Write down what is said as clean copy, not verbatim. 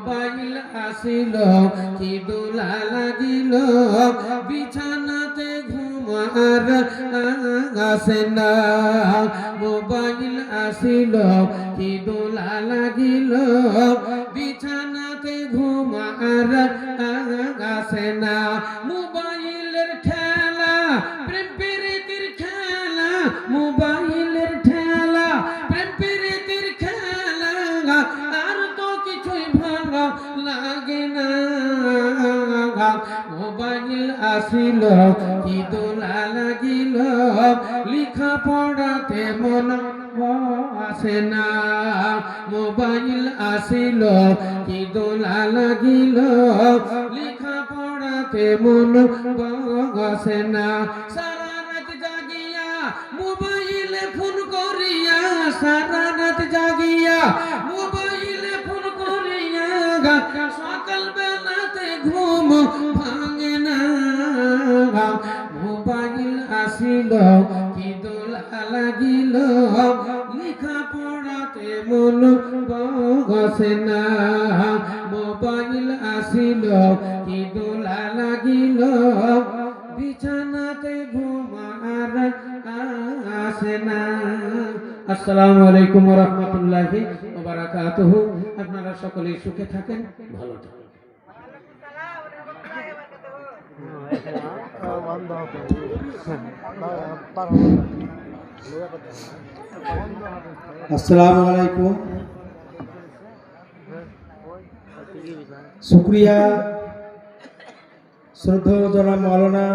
Mobile আসিল কি দোলা লাগিল বিছানাতে ঘুম আর আসে না মোবাইল আসিল কি দোলা লাগিল বিছানাতে ঘুম আর আসে না মোবাইলের খেলা প্রেম প্রীতির খেলা মোবাইলের খেলা প্রেম প্রীতির খেলা আর তো কিছুই ভালো লাগে না মোবাইল আসিল কি দোলা লাগিল লিখা পড়াতে মন আসে না মোবাইল আসিল কি দোলা লাগিল লিখা পড়াতে মন বসে না সারা রাত জাগিয়া মোবাইলে ফোন করিয়া সারা রাত জাগিয়া মোবাইলে ফোন করিয়া সকাল বেলাতে ঘুম ভাঙে না মোবাইল আসিল কি দোলা লাগিল লিখা পড়াতে মন বসে না মোবাইল আসিল কি দোলা লাগিল বিছানাতে ঘুম আর আসে না। আসসালামু আলাইকুম ওয়া রাহমাতুল্লাহি ওয়া বারাকাতুহু। আপনারা সকলেই সুখে থাকেন, ভালো থাকেন। আসসালামু আলাইকুম। শুক্রিয়া শ্রদ্ধেয় জনাব মাওলানা